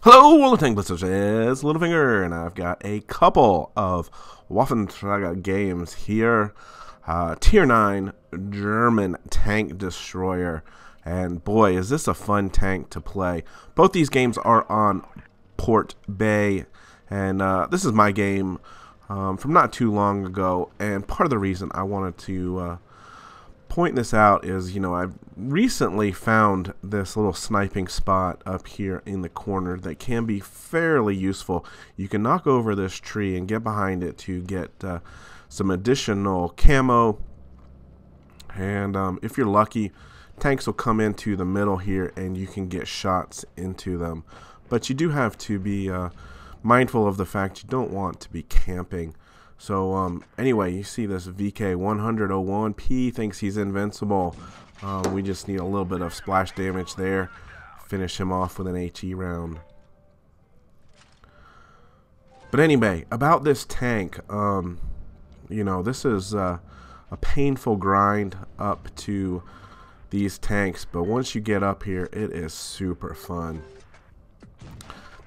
Hello, Waffleträger Blitzers, it's Littlefinger, and I've got a couple of Waffleträger games here. Tier 9 German tank destroyer, and boy, is this a fun tank to play. Both these games are on Port Bay, and this is my game from not too long ago, and part of the reason I wanted to point this out is, I've recently found this little sniping spot up here in the corner that can be fairly useful. You can knock over this tree and get behind it to get some additional camo, and if you're lucky, tanks will come into the middle here and you can get shots into them. But you do have to be mindful of the fact you don't want to be camping. So anyway, you see this VK100-01. P thinks he's invincible. We just need a little bit of splash damage there. Finish him off with an HE round. But anyway, about this tank, this is a painful grind up to these tanks, but once you get up here, it is super fun.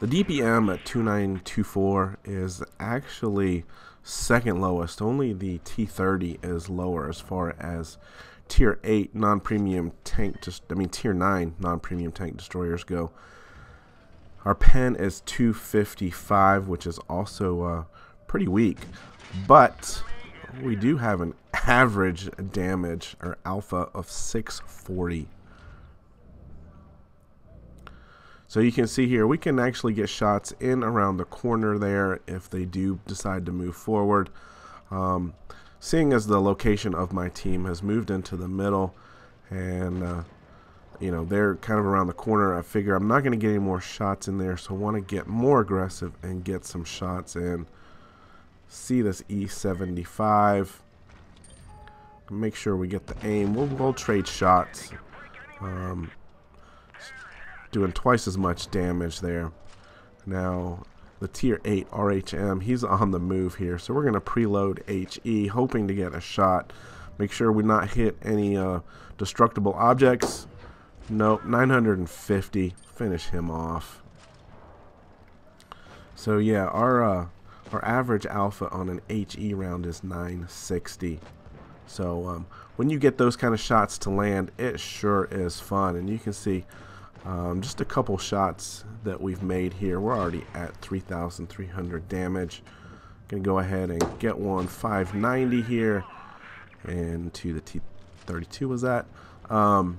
The DPM at 2924 is actually second lowest. Only the T30 is lower as far as tier 8 non-premium tank, tier 9 non-premium tank destroyers go. Our pen is 255, which is also pretty weak, but we do have an average damage or alpha of 640. So you can see here, we can actually get shots in around the corner there if they do decide to move forward. Seeing as the location of my team has moved into the middle, and they're kind of around the corner, I figure I'm not going to get any more shots in there, so I want to get more aggressive and get some shots in. See this E75. Make sure we get the aim. We'll trade shots. Doing twice as much damage there. Now the tier 8 RHM, he's on the move here, so we're going to preload HE, hoping to get a shot. Make sure we not hit any destructible objects. Nope, 950. Finish him off. So yeah, our average alpha on an HE round is 960. So when you get those kind of shots to land, it sure is fun. And you can see just a couple shots that we've made here. We're already at 3,300 damage. Gonna go ahead and get one 590 here, and to the T32 was that. Now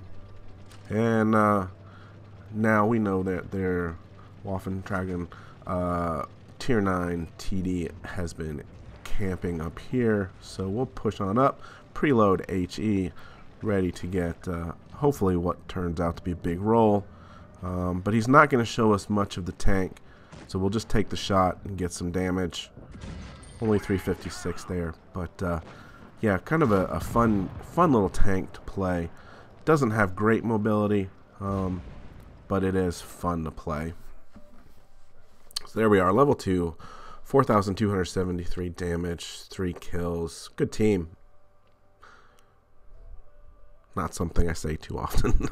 we know that their Waffleträger tier 9 TD has been camping up here, so we'll push on up, preload HE, ready to get hopefully what turns out to be a big roll. But he's not going to show us much of the tank, so we'll just take the shot and get some damage. Only 356 there, but yeah, kind of a fun little tank to play. Doesn't have great mobility, but it is fun to play. So there we are, level 2, 4,273 damage, 3 kills. Good team. Not something I say too often.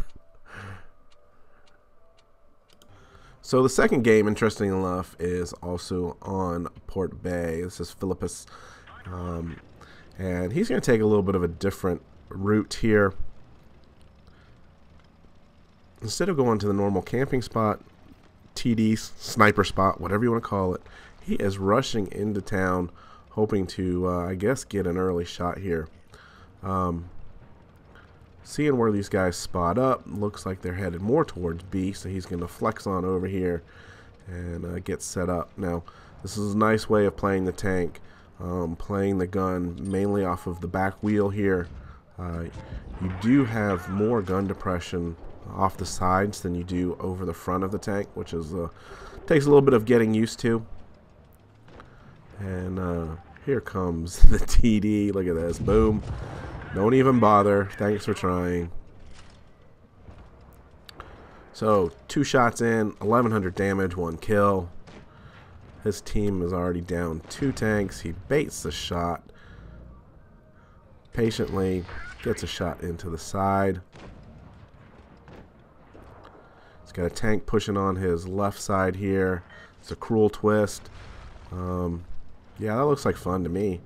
So the second game, interesting enough, is also on Port Bay. This is Philippus, and he's going to take a little bit of a different route here. Instead of going to the normal camping spot, TD, sniper spot, whatever you want to call it, he is rushing into town, hoping to, I guess, get an early shot here. Seeing where these guys spot up, looks like they're headed more towards B, so he's going to flex on over here and get set up. Now, this is a nice way of playing the tank, playing the gun mainly off of the back wheel here. You do have more gun depression off the sides than you do over the front of the tank, which is takes a little bit of getting used to. And here comes the TD. Look at this. Boom. Don't even bother. Thanks for trying. So 2 shots in, 1,100 damage, 1 kill. His team is already down 2 tanks. He baits the shot. Patiently gets a shot into the side. Got a tank pushing on his left side here. It's a cruel twist. Yeah, that looks like fun to me.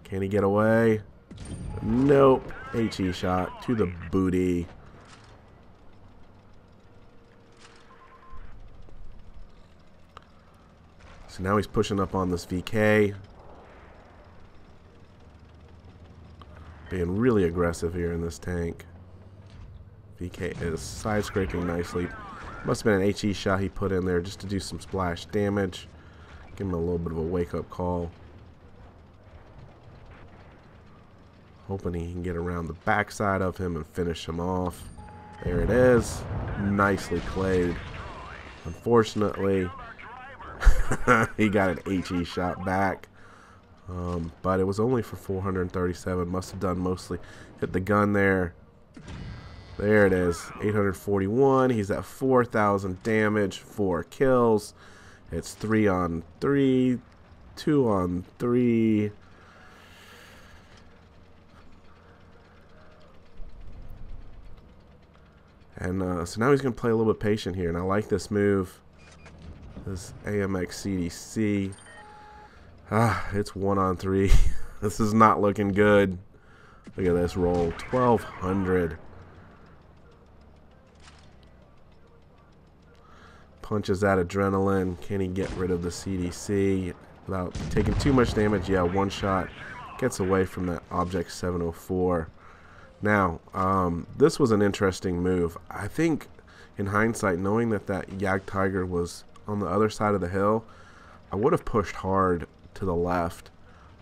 Can he get away? Nope. HE shot to the booty. So now he's pushing up on this VK. Being really aggressive here in this tank. VK is side scraping nicely. Must have been an HE shot he put in there just to do some splash damage. Give him a little bit of a wake-up call. Hoping he can get around the backside of him and finish him off. There it is. Nicely played. Unfortunately, he got an HE shot back. But it was only for 437. Must have done mostly. Hit the gun there. There it is. 841. He's at 4,000 damage. 4 kills. It's 3 on 3. 2 on 3. And so now he's going to play a little bit patient here. And I like this move. This AMX CDC. It's 1 on 3. This is not looking good. Look at this roll. 1,200. Punches that adrenaline. Can he get rid of the CDC without taking too much damage? Yeah, 1 shot. Gets away from that Object 704. Now, this was an interesting move. I think, in hindsight, knowing that that Jagdtiger was on the other side of the hill, I would have pushed hard to the left,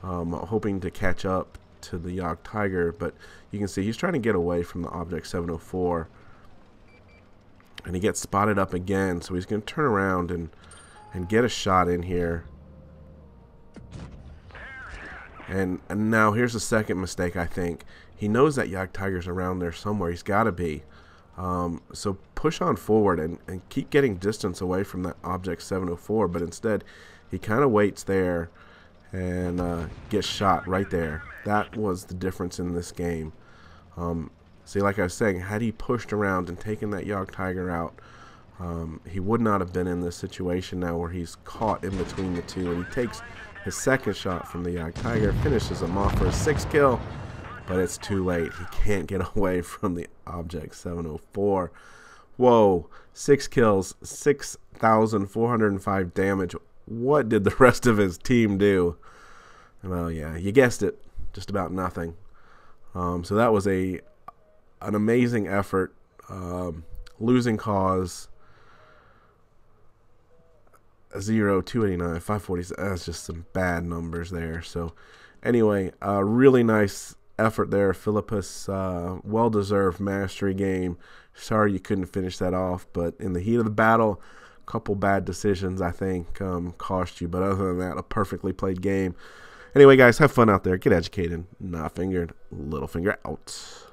hoping to catch up to the Jagdtiger. But you can see he's trying to get away from the Object 704. And he gets spotted up again, so he's going to turn around and get a shot in here. And now here's the second mistake, I think. He knows that Jagdtiger's around there somewhere. He's got to be. So push on forward and keep getting distance away from that Object 704. But instead, he kind of waits there and gets shot right there. That was the difference in this game. See, like I was saying, had he pushed around and taken that Jagdtiger out, he would not have been in this situation now where he's caught in between the two. And he takes his second shot from the Jagdtiger, finishes him off for a 6th kill, but it's too late. He can't get away from the Object 704. Whoa, 6 kills, 6,405 damage. What did the rest of his team do? Well, yeah, you guessed it, just about nothing. So that was an amazing effort. Losing cause 0, 289, 540. That's just some bad numbers there. So anyway, really nice effort there, Philippus. Well-deserved mastery game. Sorry you couldn't finish that off, but in the heat of the battle, a couple bad decisions I think cost you. But other than that, a perfectly played game. Anyway, guys, have fun out there. Get educated. Not fingered. Littlefinger out.